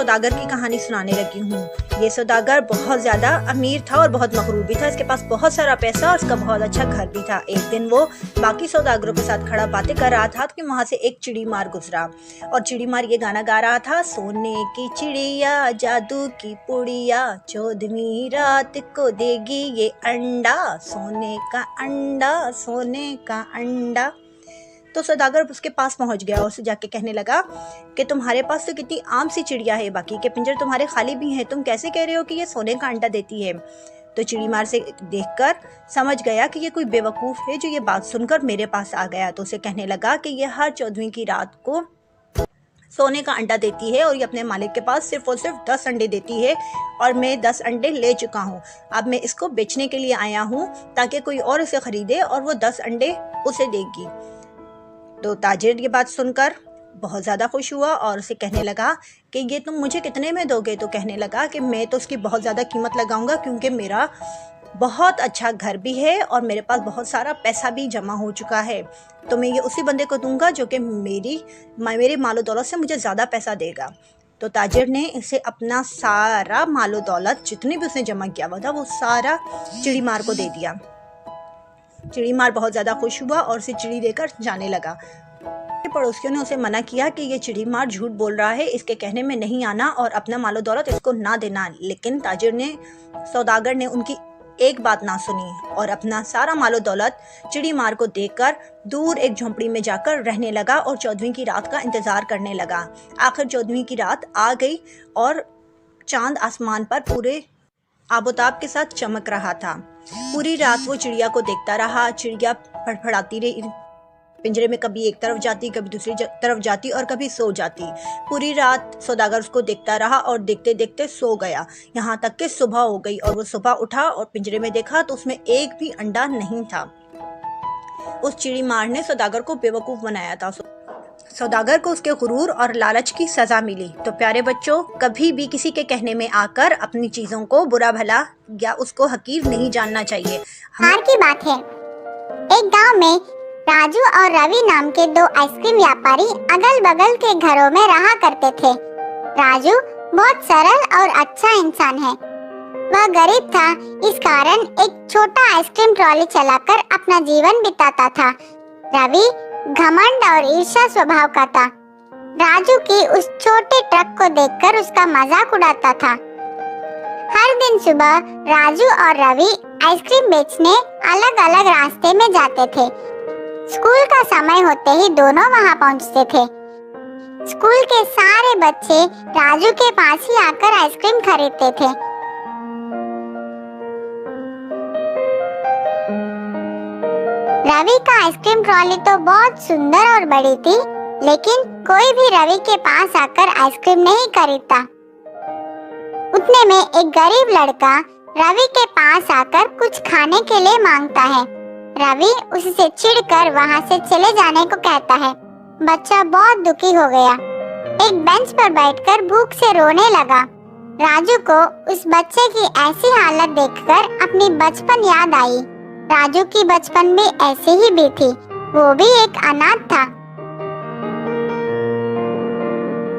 सौदागर की कहानी सुनाने लगी हूँ। ये सौदागर बहुत ज़्यादा अमीर था और बहुत मगरूर भी था। इसके पास बहुत सारा पैसा और उसका बहुत अच्छा घर भी था। एक दिन वो बाकी सौदागरों के साथ खड़ा बातें कर रहा था कि वहाँ से एक चिड़ी मार गुजरा और चिड़ी मार ये गाना गा रहा था, सोने की चिड़िया जादू की पुड़िया 14वीं रात को देगी ये अंडा, सोने का अंडा, सोने का अंडा। तो सौदागर उसके पास पहुंच गया और उसे जाके कहने लगा कि तुम्हारे पास तो कितनी आम सी चिड़िया है, बाकी के पिंजरे तुम्हारे खाली भी हैं, तुम कैसे कह रहे हो कि ये सोने का अंडा देती है। तो चिड़ीमार से देखकर समझ गया कि ये कोई बेवकूफ़ है जो ये बात सुनकर मेरे पास आ गया। तो उसे कहने लगा कि ये हर 14वीं की रात को सोने का अंडा देती है और ये अपने मालिक के पास सिर्फ और सिर्फ 10 अंडे देती है और मैं 10 अंडे ले चुका हूँ। अब मैं इसको बेचने के लिए आया हूँ ताकि कोई और इसे खरीदे और वो 10 अंडे उसे देगी। तो ताजिर ये बात सुनकर बहुत ज़्यादा खुश हुआ और उसे कहने लगा कि ये तुम मुझे कितने में दोगे। तो कहने लगा कि मैं तो उसकी बहुत ज़्यादा कीमत लगाऊंगा क्योंकि मेरा बहुत अच्छा घर भी है और मेरे पास बहुत सारा पैसा भी जमा हो चुका है। तो मैं ये उसी बंदे को दूंगा जो कि मेरे मालो दौलत से मुझे ज़्यादा पैसा देगा। तो ताजिर ने इसे अपना सारा मालो दौलत जितनी भी उसने जमा किया हुआ था वो सारा चिड़ीमार को दे दिया। चिड़ीमार बहुत ज़्यादा खुश हुआ और उसे चिड़ी देकर जाने लगा। पड़ोसियों ने उसे मना किया कि ये चिड़ीमार झूठ बोल रहा है, इसके कहने में नहीं आना और अपना मालो दौलत इसको ना देना। लेकिन सौदागर ने उनकी एक बात ना सुनी और अपना सारा मालो दौलत चिड़ीमार को देकर दूर एक झोंपड़ी में जाकर रहने लगा और 14वीं की रात का इंतजार करने लगा। आखिर 14वीं की रात आ गई और चांद आसमान पर पूरे आबोताब के साथ चमक रहा था। पूरी रात वो चिड़िया को देखता रहा। चिड़िया फड़फड़ाती रही पिंजरे में, कभी एक तरफ जाती, कभी दूसरी तरफ जाती और कभी सो जाती। पूरी रात सौदागर उसको देखता रहा और देखते देखते सो गया। यहाँ तक कि सुबह हो गई और वो सुबह उठा और पिंजरे में देखा तो उसमें एक भी अंडा नहीं था। उस चिड़ीमार ने सौदागर को बेवकूफ़ बनाया था। सौदागर को उसके गुरूर और लालच की सज़ा मिली। तो प्यारे बच्चों, कभी भी किसी के कहने में आकर अपनी चीज़ों को बुरा भला या उसको हकीर नहीं जानना चाहिए। हार की बात है। एक गांव में राजू और रवि नाम के दो आइसक्रीम व्यापारी अगल बगल के घरों में रहा करते थे। राजू बहुत सरल और अच्छा इंसान है। वह गरीब था, इस कारण एक छोटा आइसक्रीम ट्रॉली चलाकर अपना जीवन बिताता था। रवि घमंड और ईर्ष्या स्वभाव का था। राजू की उस छोटे ट्रक को देखकर उसका मजाक उड़ाता था। हर दिन सुबह राजू और रवि आइसक्रीम बेचने अलग अलग रास्ते में जाते थे। स्कूल का समय होते ही दोनों वहां पहुंचते थे। स्कूल के सारे बच्चे राजू के पास ही आकर आइसक्रीम खरीदते थे। रवि का आइसक्रीम ट्रॉली तो बहुत सुंदर और बड़ी थी, लेकिन कोई भी रवि के पास आकर आइसक्रीम नहीं खरीदता। उतने में एक गरीब लड़का रवि के पास आकर कुछ खाने के लिए मांगता है। रवि उससे चिढ़कर वहां से चले जाने को कहता है। बच्चा बहुत दुखी हो गया। एक बेंच पर बैठकर भूख से रोने लगा। राजू को उस बच्चे की ऐसी हालत देखकर अपनी बचपन याद आई। राजू की बचपन भी ऐसे ही बीती, वो भी एक अनाथ था।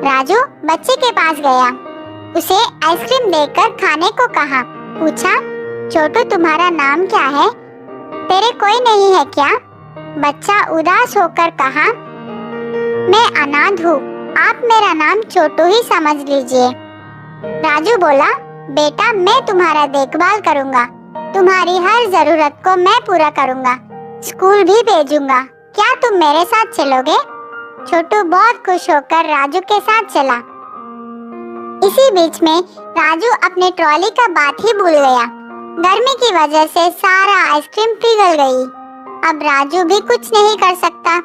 राजू बच्चे के पास गया, उसे आइसक्रीम देकर खाने को कहा। पूछा, छोटू तुम्हारा नाम क्या है? तेरे कोई नहीं है क्या? बच्चा उदास होकर कहा, मैं अनाथ हूँ, आप मेरा नाम छोटू ही समझ लीजिए। राजू बोला, बेटा मैं तुम्हारा देखभाल करूँगा, तुम्हारी हर जरूरत को मैं पूरा करूँगा, स्कूल भी भेजूंगा, क्या तुम मेरे साथ चलोगे? छोटू बहुत खुश होकर राजू के साथ चला। इसी बीच में राजू अपने ट्रॉली का बात ही भूल गया। गर्मी की वजह से सारा आइसक्रीम पिघल गई। अब राजू भी कुछ नहीं कर सकता।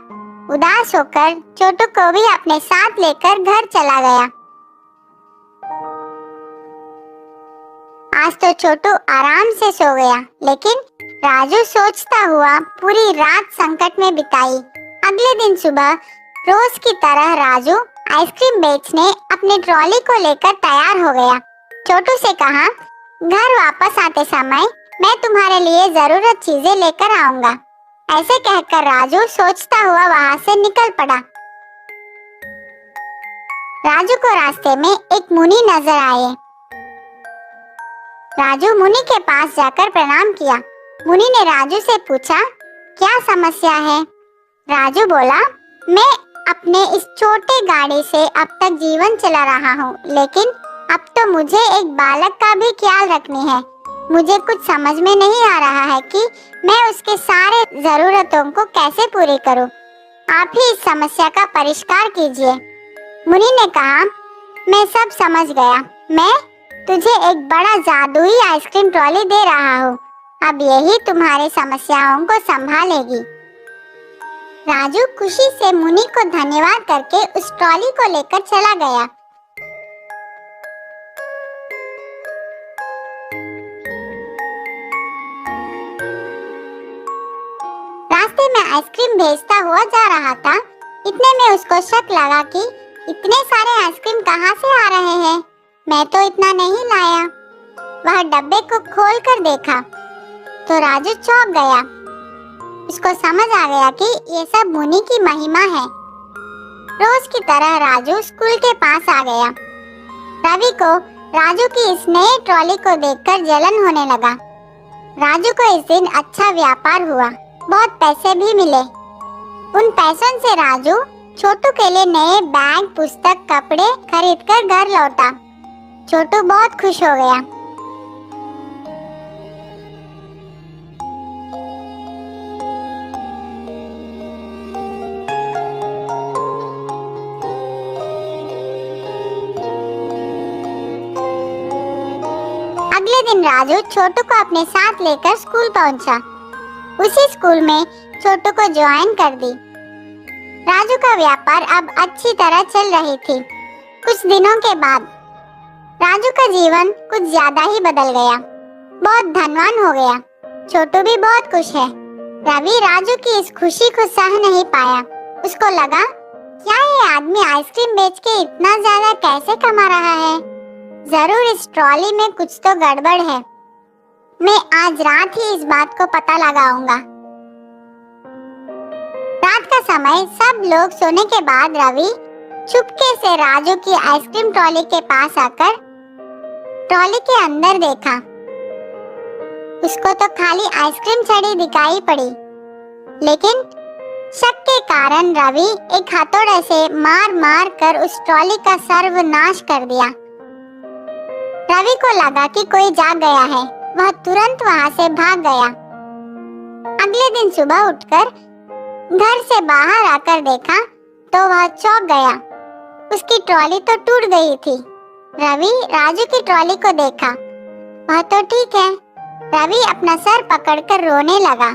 उदास होकर छोटू को भी अपने साथ लेकर घर चला गया। आज तो छोटू आराम से सो गया, लेकिन राजू सोचता हुआ पूरी रात संकट में बिताई। अगले दिन सुबह रोज की तरह राजू आइसक्रीम बेचने अपनी ट्रॉली को लेकर तैयार हो गया। छोटू से कहा, घर वापस आते समय मैं तुम्हारे लिए जरूरत चीजें लेकर आऊंगा। ऐसे कहकर राजू सोचता हुआ वहां से निकल पड़ा। राजू को रास्ते में एक मुनि नजर आए। राजू मुनि के पास जाकर प्रणाम किया। मुनि ने राजू से पूछा, क्या समस्या है? राजू बोला, मैं अपने इस छोटे गाड़ी से अब तक जीवन चला रहा हूँ, लेकिन अब तो मुझे एक बालक का भी ख्याल रखनी है। मुझे कुछ समझ में नहीं आ रहा है कि मैं उसके सारे जरूरतों को कैसे पूरी करूँ। आप ही इस समस्या का परिष्कार कीजिए। मुनि ने कहा, मैं सब समझ गया। मैं तुझे एक बड़ा जादुई आइसक्रीम ट्रॉली दे रहा हूँ। अब यही तुम्हारी समस्याओं को संभालेगी। राजू खुशी से मुनि को धन्यवाद करके उस ट्रॉली को लेकर चला गया। रास्ते में आइसक्रीम बेचता हुआ जा रहा था। इतने में उसको शक लगा कि इतने सारे आइसक्रीम कहाँ से आ रहे हैं? मैं तो इतना नहीं लाया। वह डब्बे को खोल कर देखा तो राजू चौंक गया। उसको समझ आ गया कि ये सब मुनि की महिमा है। रोज की तरह राजू स्कूल के पास आ गया। रवि को राजू की इस नई ट्रॉली को देखकर जलन होने लगा। राजू को इस दिन अच्छा व्यापार हुआ, बहुत पैसे भी मिले। उन पैसों से राजू छोटू के लिए नए बैग, पुस्तक, कपड़े खरीदकर घर लौटा। छोटू बहुत खुश हो गया। अगले दिन राजू छोटू को अपने साथ लेकर स्कूल पहुंचा। उसी स्कूल में छोटू को ज्वाइन कर दी। राजू का व्यापार अब अच्छी तरह चल रही थी। कुछ दिनों के बाद राजू का जीवन कुछ ज्यादा ही बदल गया। बहुत धनवान हो गया। छोटू भी बहुत खुश है। रवि राजू की इस खुशी को सह नहीं पाया। उसको लगा, क्या ये आदमी आइसक्रीम बेच के इतना ज्यादा कैसे कमा रहा है? जरूर इस ट्रॉली में कुछ तो गड़बड़ है। मैं आज रात ही इस बात को पता लगाऊंगा। रात का समय, सब लोग सोने के बाद रवि चुपके से राजू की आइसक्रीम ट्रॉली के पास आकर ट्रॉली के अंदर देखा। उसको तो खाली आइसक्रीम चढ़ी दिखाई पड़ी, लेकिन शक के कारण रवि एक हथौड़े से मार मार कर उस ट्रॉली का सर्वनाश कर दिया। रवि को लगा कि कोई जाग गया है। वह तुरंत वहां से भाग गया। अगले दिन सुबह उठकर घर से बाहर आकर देखा तो वह चौंक गया। उसकी ट्रॉली तो टूट गई थी। रवि राजू की ट्रॉली को देखा। वह तो ठीक है। रवि अपना सर पकड़कर रोने लगा।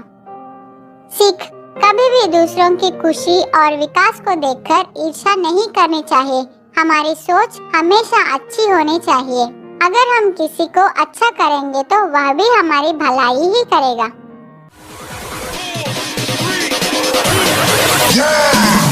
सीख, कभी भी दूसरों की खुशी और विकास को देखकर ईर्ष्या नहीं करनी चाहिए। हमारी सोच हमेशा अच्छी होनी चाहिए। अगर हम किसी को अच्छा करेंगे तो वह भी हमारी भलाई ही करेगा। Yeah!